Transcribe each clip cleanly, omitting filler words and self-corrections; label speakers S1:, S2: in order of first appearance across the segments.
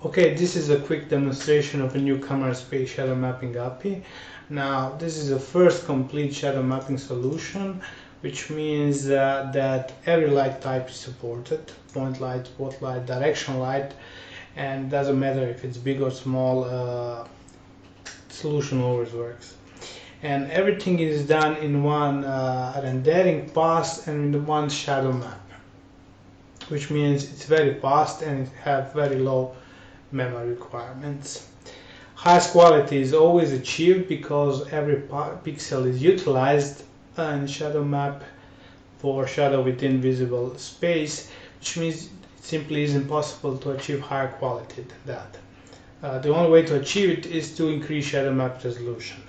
S1: Okay, this is a quick demonstration of a new camera space shadow mapping API. Now, this is the first complete shadow mapping solution, which means that every light type is supported: point light, spotlight, directional light, and doesn't matter if it's big or small, solution always works. And everything is done in one rendering pass and in one shadow map, which means it's very fast and it has very low memory requirements. Highest quality is always achieved because every pixel is utilized in shadow map for shadow within visible space, which means it simply is impossible to achieve higher quality than that. The only way to achieve it is to increase shadow map resolution.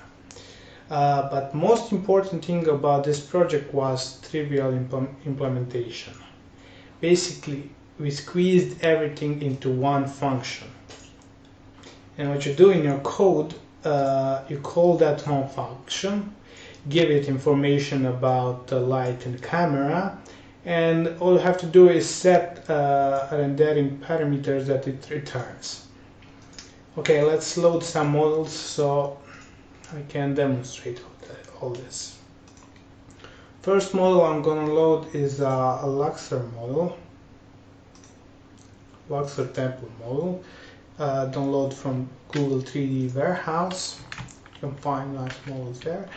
S1: But most important thing about this project was trivial implementation. Basically, we squeezed everything into one function. And what you do in your code, you call that one function, give it information about the light and camera, and all you have to do is set rendering parameters that it returns. Okay, let's load some models so I can demonstrate all this. First model I'm gonna load is a Luxor model, Luxor temple model. Download from Google 3D Warehouse. You can find nice models there.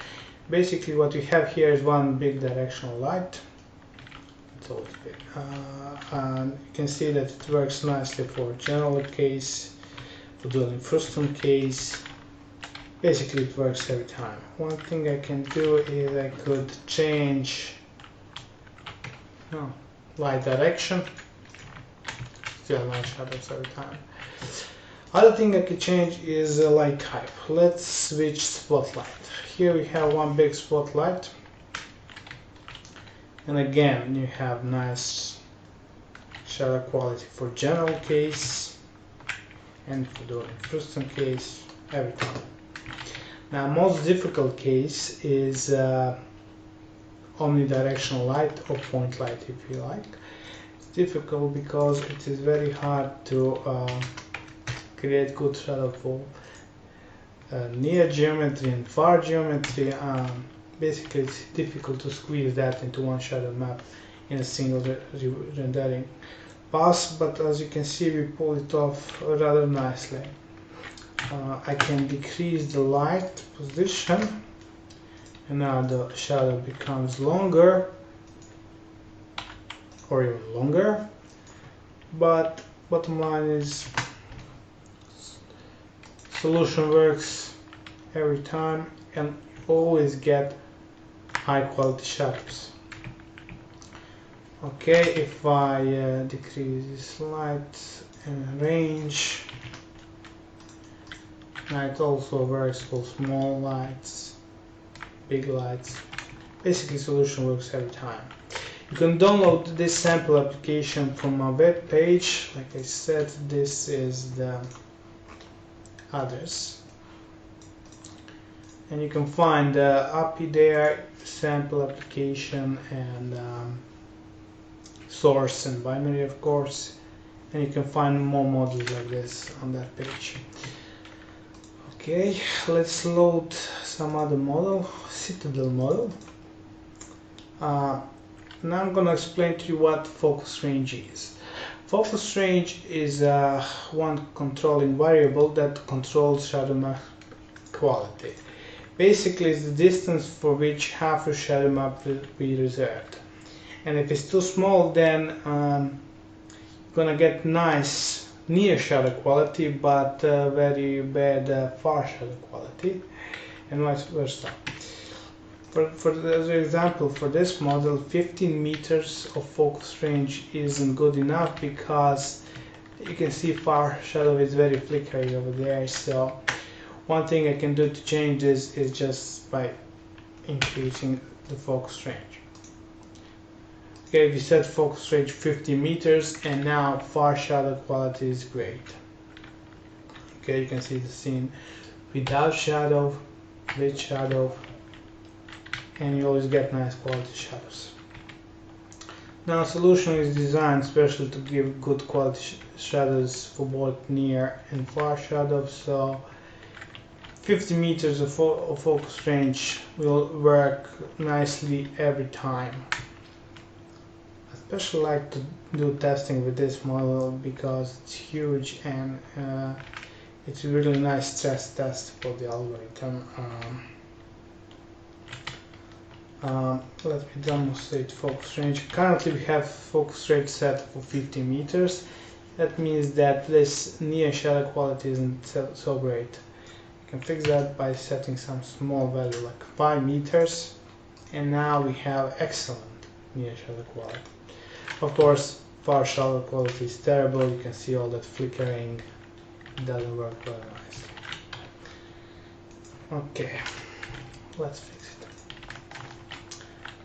S1: Basically, what we have here is one big directional light. It's always big. And you can see that it works nicely for general case, for doing Frustum case. Basically, it works every time. One thing I can do is I could change light direction. Still nice shadows every time. Other thing I could change is light type. Let's switch spotlight. Here we have one big spotlight, and again you have nice shadow quality for general case and for doing Frustum case every time. Now, most difficult case is omnidirectional light or point light, if you like. It's difficult because it is very hard to create good shadow for near geometry and far geometry. Basically, it's difficult to squeeze that into one shadow map in a single rendering pass, but as you can see, we pull it off rather nicely. I can decrease the light position, and now the shadow becomes longer or even longer, but bottom line is solution works every time and you always get high quality shadows. Okay, if I decrease this light and range, now it also works for small lights, big lights. Basically, solution works every time. You can download this sample application from my web page. Like I said, this is the address, and you can find the API there, sample application, and source and binary, of course, and you can find more models like this on that page. Okay, let's load some other model, Citadel model. Now I'm going to explain to you what focus range is. Focus range is one controlling variable that controls shadow map quality. Basically, it's the distance for which half a shadow map will be reserved. And if it's too small, then you're gonna get nice near shadow quality, but very bad far shadow quality, and vice versa. As an example, for this model, 15 meters of focus range isn't good enough because you can see far shadow is very flickery over there. So one thing I can do to change this is just by increasing the focus range. Okay, we set focus range 50 meters, and now far shadow quality is great. Okay, you can see the scene without shadow, with shadow, and you always get nice quality shadows. Now solution is designed especially to give good quality shadows for both near and far shadows, so 50 meters of focus range will work nicely every time. I especially like to do testing with this model because it's huge and it's a really nice stress test for the algorithm. Let me demonstrate focus range. Currently we have focus range set for 50 meters. That means that this near shadow quality isn't so great. You can fix that by setting some small value like 5 meters, and now we have excellent near shadow quality. Of course, far shadow quality is terrible. You can see all that flickering. It doesn't work very nicely. Okay, let's fix it.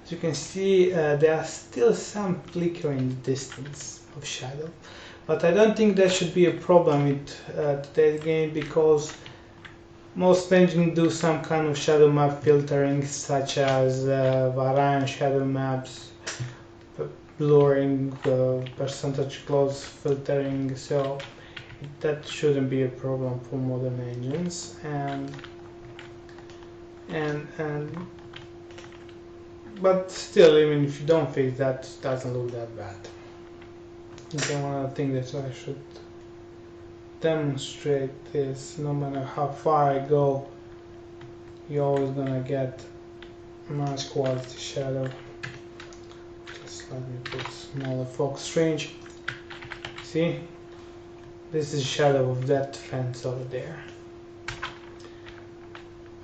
S1: As you can see, there are still some flickering distance of shadow, but I don't think that should be a problem with today's game, because most engines do some kind of shadow map filtering, such as Variant shadow maps, blurring, percentage close filtering, so that shouldn't be a problem for modern engines. But still, even if you don't fix that, it doesn't look that bad. Okay, one other thing that I should demonstrate is, no matter how far I go, you're always gonna get nice quality shadow. Just let me put smaller focus range. See, this is shadow of that fence over there.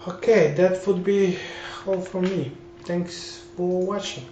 S1: Okay, that would be all from me. Thanks for watching.